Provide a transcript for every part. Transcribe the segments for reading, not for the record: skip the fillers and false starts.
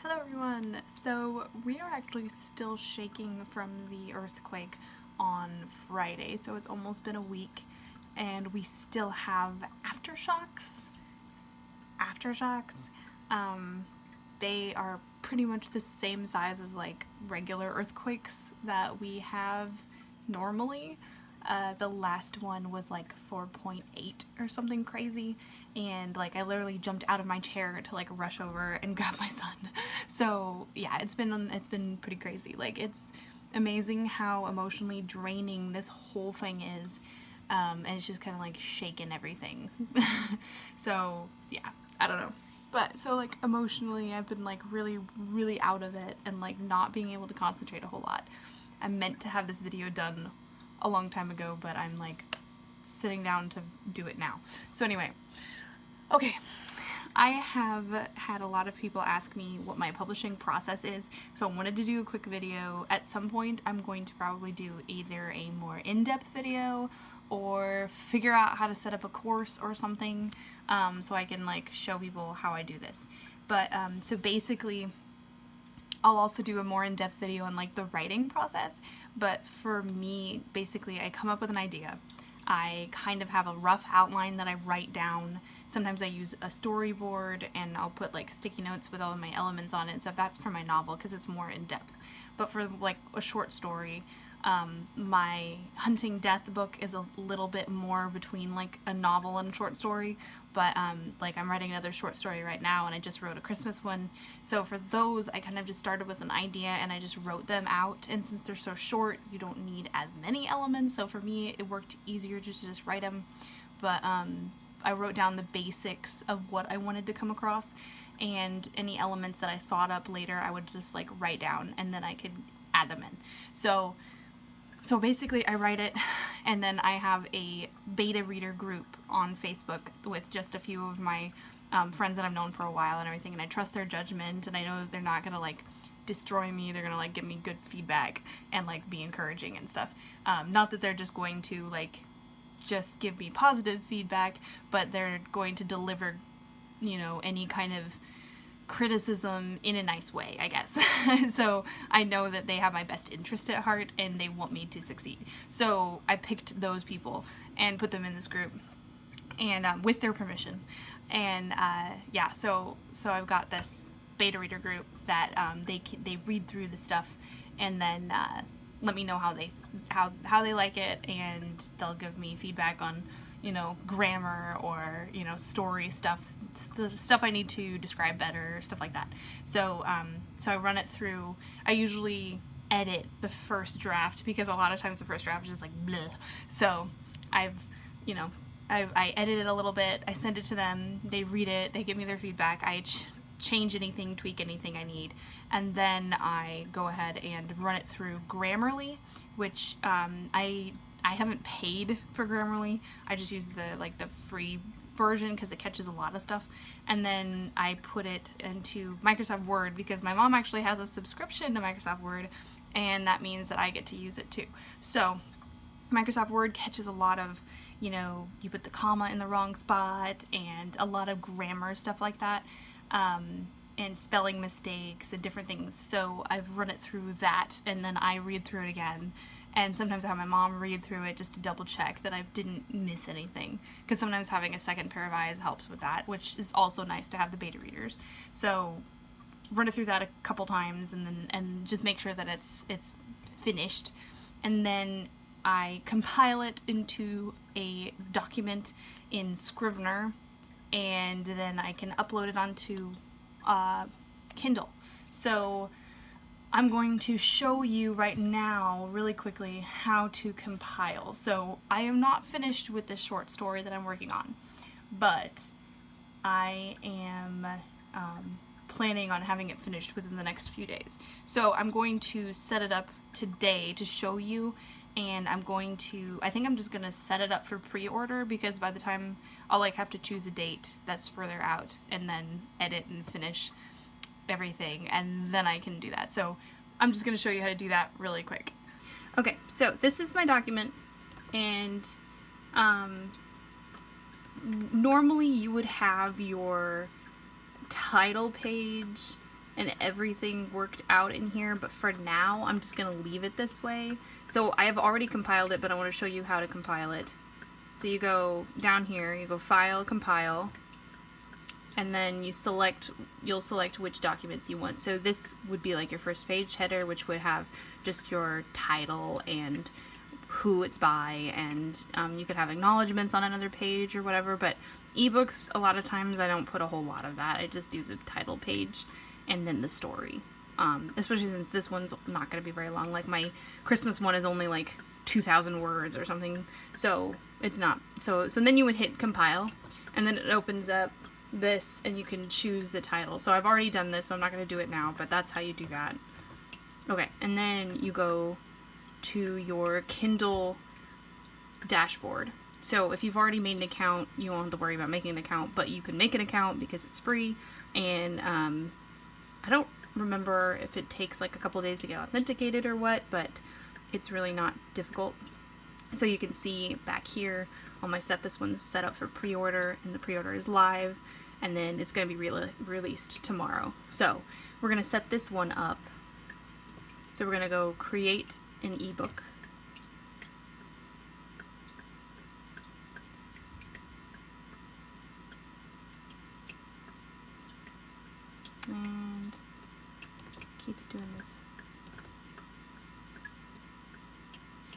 Hello everyone! So we are actually still shaking from the earthquake on Friday, so it's almost been a week and we still have aftershocks. They are pretty much the same size as like regular earthquakes that we have normally. The last one was like 4.8 or something crazy, and like I literally jumped out of my chair to like rush over and grab my son. So yeah, it's been pretty crazy. Like, it's amazing how emotionally draining this whole thing is, and it's just kind of like shaking everything. So yeah, I don't know. But so like emotionally I've been like really out of it and like not being able to concentrate a whole lot. I meant to have this video done a long time ago, but I'm like sitting down to do it now. So anyway, okay, I have had a lot of people ask me what my publishing process is, so I wanted to do a quick video. At some point I'm going to probably do either a more in-depth video or figure out how to set up a course or something, so I can like show people how I do this. But so basically I'll also do a more in-depth video on like the writing process, but for me, basically I come up with an idea. I kind of have a rough outline that I write down. Sometimes I use a storyboard and I'll put like sticky notes with all of my elements on it and stuff. That's for my novel because it's more in depth. But for like a short story, my Hunting Death book is a little bit more between like a novel and a short story, but like I'm writing another short story right now and I just wrote a Christmas one. So for those, I kind of just started with an idea and I just wrote them out, and since they're so short, you don't need as many elements, so for me it worked easier to just write them. But I wrote down the basics of what I wanted to come across, and any elements that I thought up later I would just like write down and then I could add them in. So basically I write it, and then I have a beta reader group on Facebook with just a few of my friends that I've known for a while and everything, and I trust their judgment and I know that they're not gonna like destroy me. They're gonna like give me good feedback and like be encouraging and stuff. Not that they're just going to like just give me positive feedback, but they're going to deliver, you know, any kind of criticism in a nice way, I guess. So I know that they have my best interest at heart and they want me to succeed. So I picked those people and put them in this group, and with their permission. And yeah, so I've got this beta reader group that they read through the stuff and then let me know how they like it, and they'll give me feedback on, you know, grammar or, you know, story stuff, the stuff I need to describe better, stuff like that. So so I run it through. I usually edit the first draft because a lot of times the first draft is just like bleh. So I've, you know, I edit it a little bit, I send it to them, they read it, they give me their feedback, I change anything, tweak anything I need, and then I go ahead and run it through Grammarly, which I haven't paid for Grammarly. I just use the free version because it catches a lot of stuff, and then I put it into Microsoft Word because my mom actually has a subscription to Microsoft Word, and that means that I get to use it too. So Microsoft Word catches a lot of, you know, you put the comma in the wrong spot and a lot of grammar stuff like that, and spelling mistakes and different things. So I've run it through that, and then I read through it again. And sometimes I have my mom read through it just to double check that I didn't miss anything, because sometimes having a second pair of eyes helps with that, which is also nice to have the beta readers. So run it through that a couple times and just make sure that it's finished, and then I compile it into a document in Scrivener, and then I can upload it onto Kindle. So I'm going to show you right now really quickly how to compile. So I am not finished with this short story that I'm working on, but I am planning on having it finished within the next few days. So I'm going to set it up today to show you, and I think I'm just gonna set it up for pre-order, because by the time I'll like have to choose a date that's further out and then edit and finish everything, and then I can do that. So I'm just going to show you how to do that really quick. Okay, so this is my document, and normally you would have your title page and everything worked out in here, but for now I'm just gonna leave it this way. So I have already compiled it, but I want to show you how to compile it. So you go down here, you go File, Compile, and then you'll select which documents you want. So this would be like your first page header, which would have just your title and who it's by, and you could have acknowledgments on another page or whatever, but ebooks, a lot of times I don't put a whole lot of that. I just do the title page and then the story, especially since this one's not going to be very long. Like my Christmas one is only like 2,000 words or something, so it's not. So then you would hit compile, and then it opens up this, and you can choose the title. So I've already done this, so I'm not going to do it now, but that's how you do that. Okay, and then you go to your Kindle dashboard. So if you've already made an account, you won't have to worry about making an account, but you can make an account because it's free, and I don't remember if it takes like a couple days to get authenticated or what, but it's really not difficult. So you can see back here all my stuff. This one's set up for pre-order, and the pre-order is live, and then it's going to be released tomorrow. So we're going to set this one up. So we're going to go create an ebook. And keeps doing this.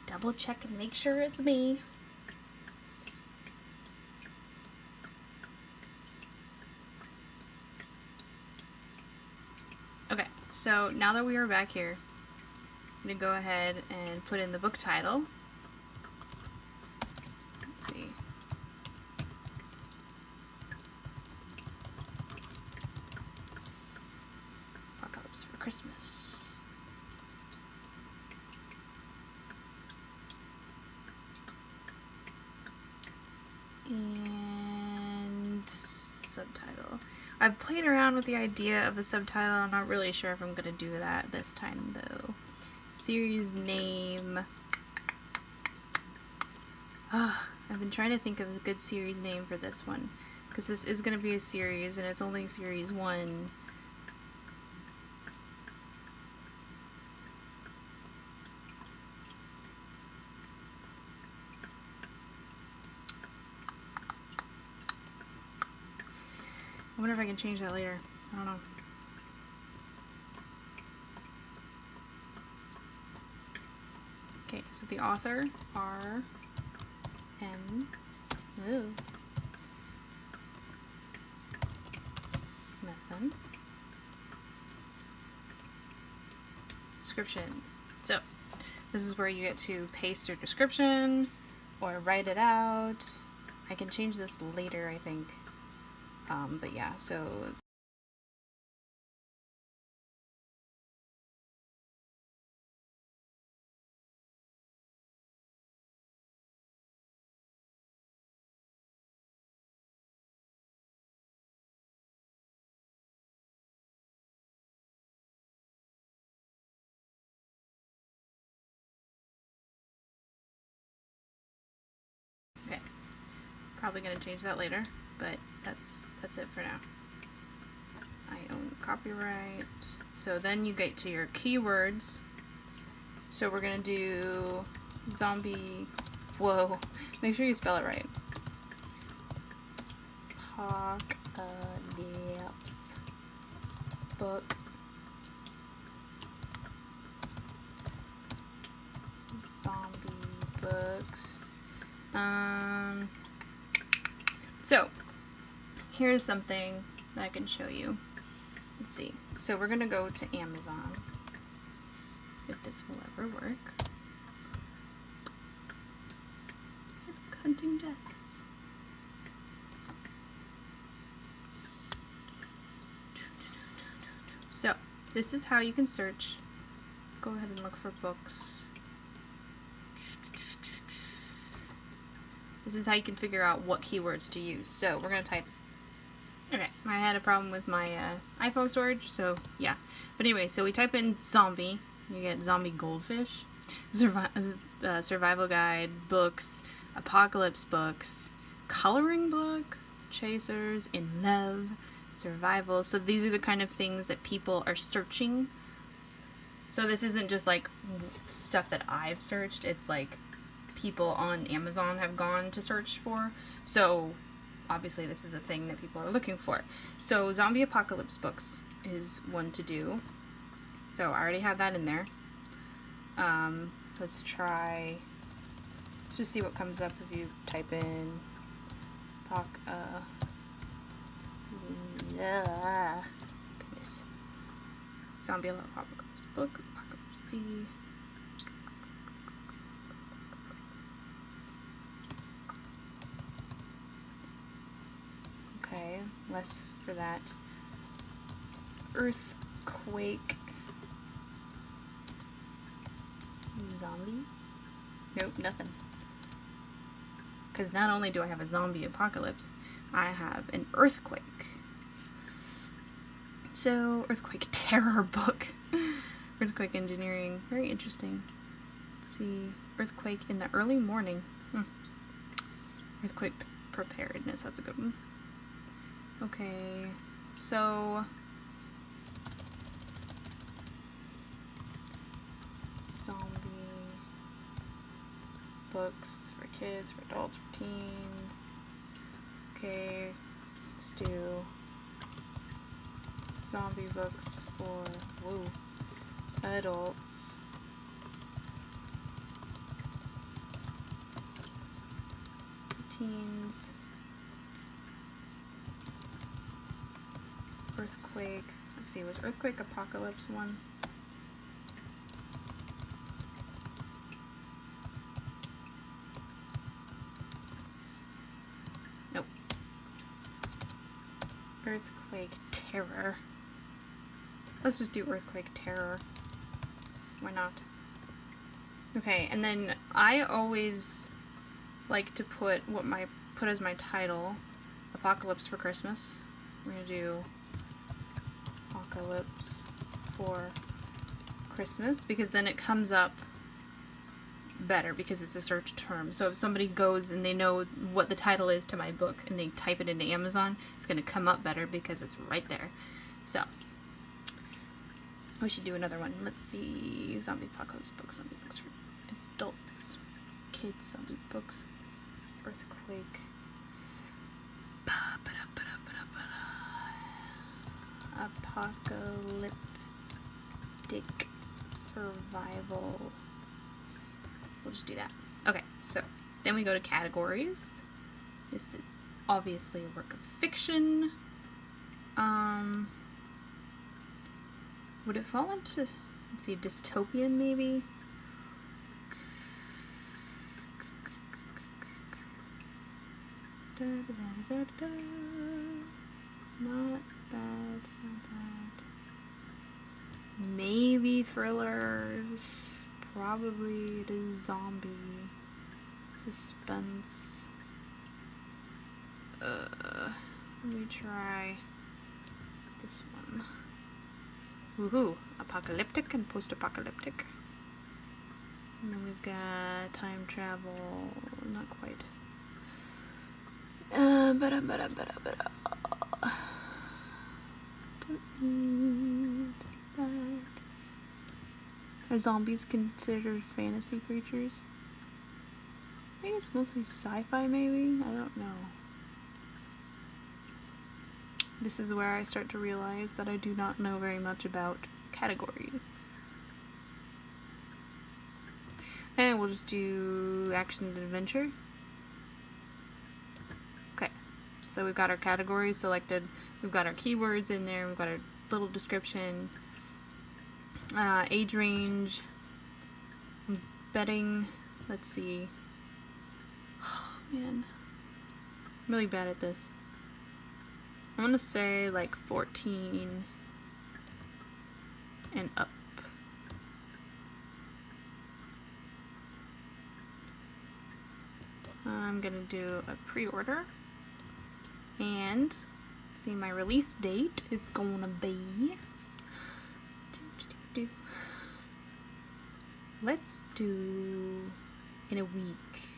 Double check and make sure it's me. Okay, so now that we are back here, I'm going to go ahead and put in the book title. Let's see. Apocalypse for Christmas. And subtitle. I've played around with the idea of a subtitle. I'm not really sure if I'm going to do that this time though. Series name. I've been trying to think of a good series name for this one, because this is going to be a series and it's only series 1. I wonder if I can change that later. I don't know. Okay, so the author, R. M. Ooh. Methven. Description. So, this is where you get to paste your description or write it out. I can change this later, I think. But yeah, so it's okay. Probably gonna change that later, but that's it for now. I own copyright. So then you get to your keywords. So we're gonna do zombie. Whoa! Make sure you spell it right. Apocalypse book. Zombie books. So here's something that I can show you. Let's see. So we're gonna go to Amazon, if this will ever work. Hunting death. So this is how you can search. Let's go ahead and look for books. This is how you can figure out what keywords to use. So we're going to type. Okay, I had a problem with my iPhone storage, so yeah. But anyway, so we type in zombie. You get zombie goldfish, survival guide, books, apocalypse books, coloring book, chasers, in love, survival. So these are the kind of things that people are searching. So this isn't just like stuff that I've searched, it's like people on Amazon have gone to search for. So obviously this is a thing that people are looking for. So zombie apocalypse books is one to do. So I already have that in there. Let's just see what comes up if you type in goodness. Zombie apocalypse book, apocalypse C. Okay, less for that. Earthquake. Zombie? Nope, nothing. Because not only do I have a zombie apocalypse, I have an earthquake. So, earthquake terror book. Earthquake engineering. Very interesting. Let's see. Earthquake in the early morning. Earthquake preparedness. That's a good one. Okay. So, zombie books for kids, for adults, for teens. Okay, let's do zombie books for adults. Teens. Earthquake. Let's see, was Earthquake Apocalypse one? Nope. Earthquake Terror. Let's just do Earthquake Terror. Why not? Okay, and then I always like to put put as my title Apocalypse for Christmas. We're gonna do Apocalypse for Christmas because then it comes up better because it's a search term. So if somebody goes and they know what the title is to my book and they type it into Amazon, it's going to come up better because it's right there. So we should do another one. Let's see. Zombie apocalypse books. Zombie books for adults. Kids. Zombie books. Earthquake. Apocalyptic survival. We'll just do that. Okay, so then we go to categories. This is obviously a work of fiction. Would it fall into, let's see, dystopian maybe? Not that. Maybe thrillers. Probably it is zombie. Suspense. Let me try this one. Woohoo! Apocalyptic and post-apocalyptic. And then we've got time travel. Not quite. Don't need that. Are zombies considered fantasy creatures? I think it's mostly sci-fi maybe? I don't know. This is where I start to realize that I do not know very much about categories. And we'll just do action and adventure. Okay, so we've got our categories selected, we've got our keywords in there, we've got our little description, age range, I'm betting, let's see, oh man, I'm really bad at this. I'm gonna say like 14 and up. I'm gonna do a pre-order, and see, my release date is gonna be let's do in a week,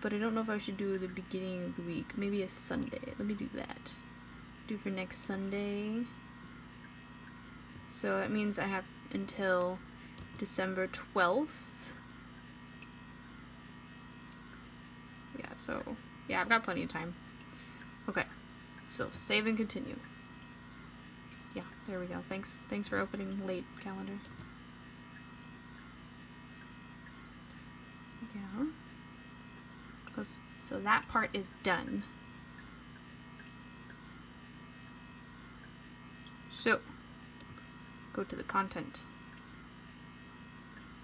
but I don't know if I should do the beginning of the week. Maybe a Sunday. Let me do that. due for next Sunday. So that means I have until December 12th. Yeah, so yeah, I've got plenty of time. Okay, so save and continue. Yeah, there we go. Thanks for opening late, calendar. Yeah. So that part is done. So, go to the content.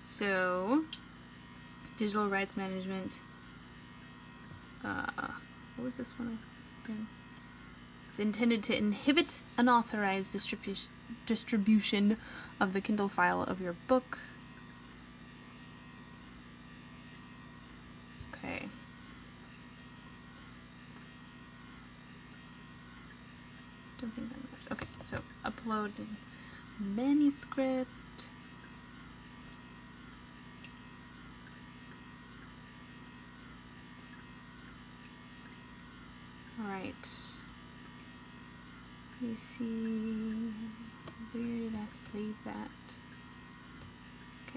So, digital rights management. What was this one again? It's intended to inhibit unauthorized distribution of the Kindle file of your book. Okay. Don't think that matters. Okay, so upload manuscript. Alright. Let me see. Where did I save that?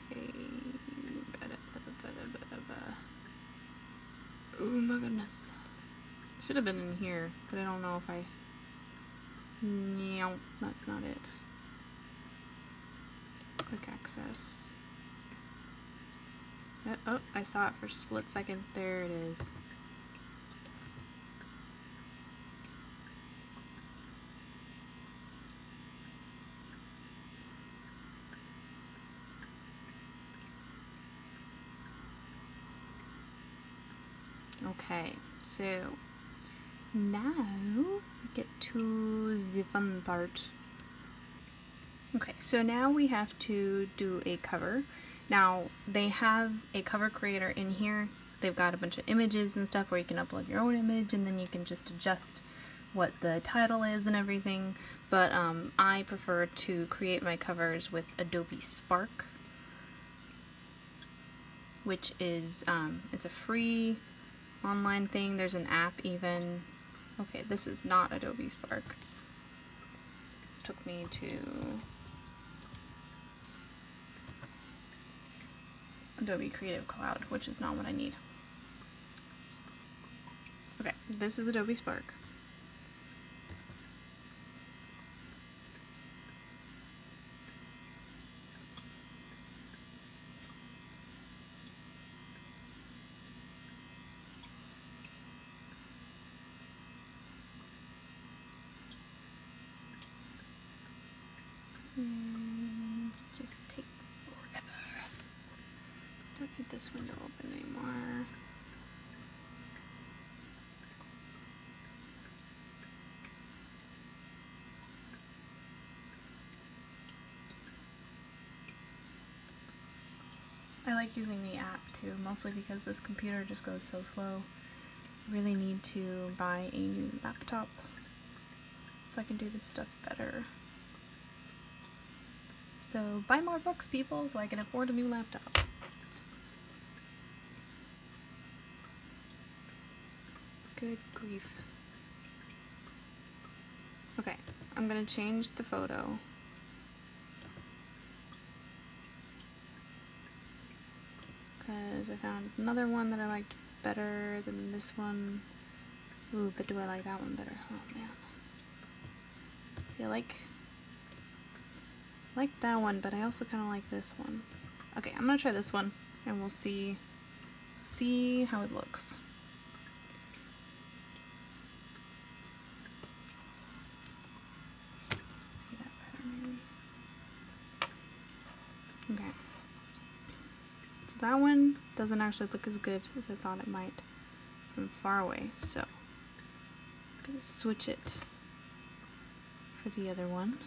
Okay. Oh my goodness. Should have been in here, but I don't know if I... No, that's not it. Quick access. Oh, I saw it for a split second. There it is. Okay, so now we get to the fun part. Okay, so now we have to do a cover. Now, they have a cover creator in here. They've got a bunch of images and stuff where you can upload your own image and then you can just adjust what the title is and everything. But I prefer to create my covers with Adobe Spark, which is, it's a free online thing. There's an app even. Okay, this is not Adobe Spark. This took me to Adobe Creative Cloud, which is not what I need. Okay, this is Adobe Spark. And it just takes forever. Don't need this window open anymore. I like using the app too, mostly because this computer just goes so slow. I really need to buy a new laptop so I can do this stuff better. So buy more books, people, so I can afford a new laptop. Good grief. Okay, I'm gonna change the photo. Because I found another one that I liked better than this one. Ooh, but do I like that one better? Oh man. See, I like that one, but I also kind of like this one. Okay, I'm gonna try this one, and we'll see how it looks. See that better, maybe. Okay. So that one doesn't actually look as good as I thought it might from far away. So I'm gonna switch it for the other one.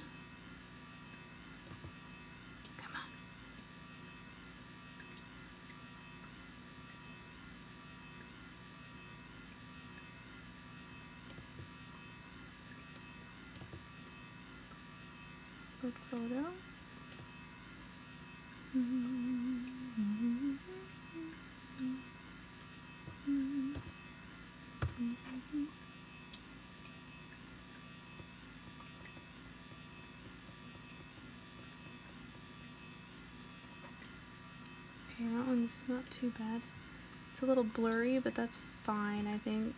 Upload photo. Okay, that one's not too bad. It's a little blurry, but that's fine, I think.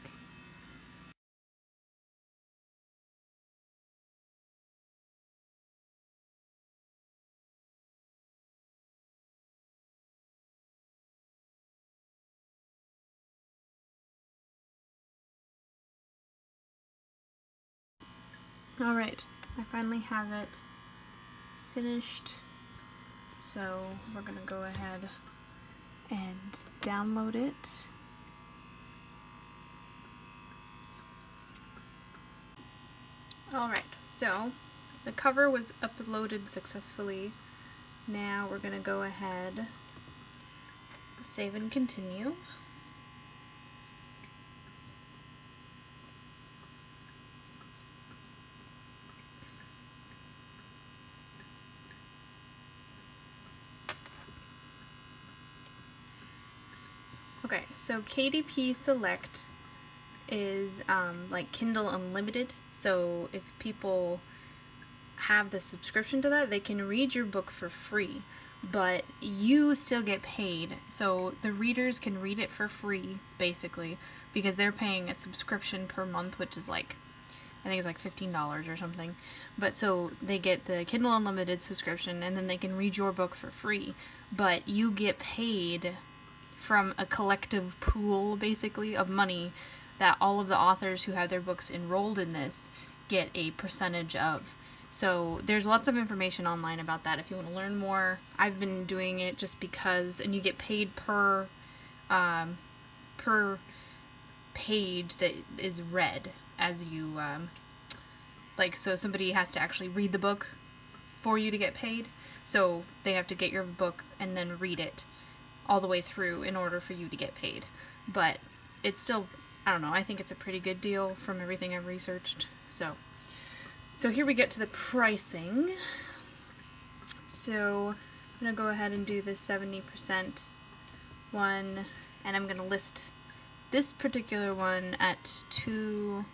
Alright, I finally have it finished, so we're gonna go ahead and download it. Alright, so the cover was uploaded successfully. Now we're gonna go ahead, save and continue. Okay, so KDP Select is like Kindle Unlimited, so if people have the subscription to that, they can read your book for free, but you still get paid. So the readers can read it for free, basically, because they're paying a subscription per month, which is like, I think it's like $15 or something. But so they get the Kindle Unlimited subscription, and then they can read your book for free, but you get paid from a collective pool, basically, of money that all of the authors who have their books enrolled in this get a percentage of. So there's lots of information online about that if you want to learn more. I've been doing it just because, and you get paid per page that is read as you, like, so somebody has to actually read the book for you to get paid. So they have to get your book and then read it all the way through in order for you to get paid. But it's still, I don't know, I think it's a pretty good deal from everything I've researched. So here we get to the pricing. So I'm going to go ahead and do the 70% one, and I'm going to list this particular one at $2.99.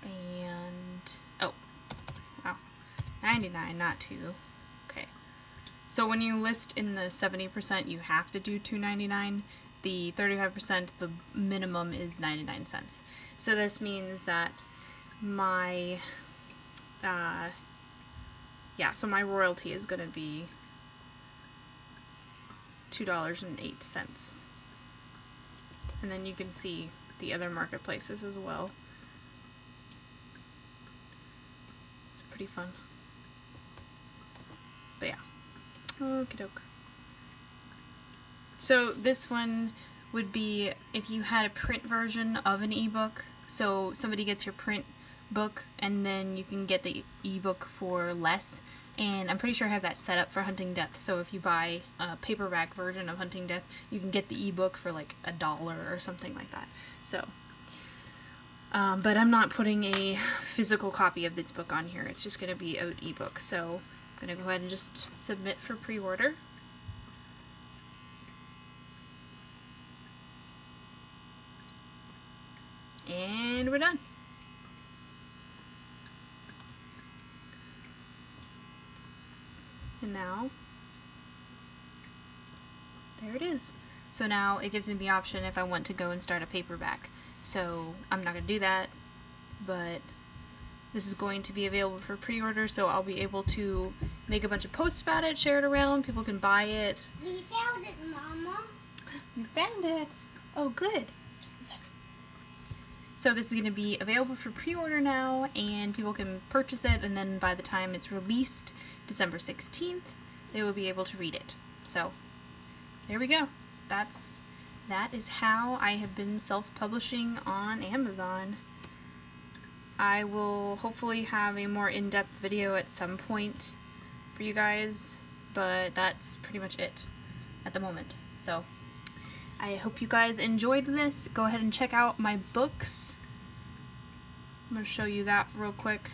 And, oh, wow, 99, not 2. Okay. So when you list in the 70%, you have to do $2.99. The 35%, the minimum is 99 cents. So this means that my, so my royalty is going to be $2.08. And then you can see the other marketplaces as well. It's pretty fun. But yeah. Okie doke. So this one would be if you had a print version of an ebook. So somebody gets your print book and then you can get the ebook for less. And I'm pretty sure I have that set up for Hunting Death. So if you buy a paperback version of Hunting Death, you can get the ebook for like $1 or something like that. So, but I'm not putting a physical copy of this book on here. It's just going to be an ebook. So I'm going to go ahead and just submit for pre-order. And we're done. And now, there it is. So now it gives me the option if I want to go and start a paperback. So I'm not going to do that, but this is going to be available for pre-order, so I'll be able to make a bunch of posts about it, share it around, people can buy it. We found it, Mama. You found it? Oh, good. Just a second. So this is going to be available for pre-order now, and people can purchase it, and then by the time it's released, December 16th, they will be able to read it. So, there we go. That is how I have been self-publishing on Amazon. I will hopefully have a more in-depth video at some point for you guys, but that's pretty much it at the moment. So, I hope you guys enjoyed this. Go ahead and check out my books. I'm going to show you that real quick.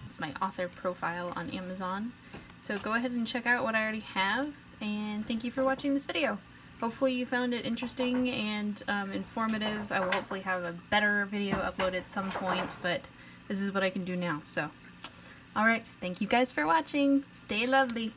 It's my author profile on Amazon. So go ahead and check out what I already have, and thank you for watching this video. Hopefully you found it interesting and informative. I will hopefully have a better video uploaded at some point, but this is what I can do now. So Alright, thank you guys for watching. Stay lovely.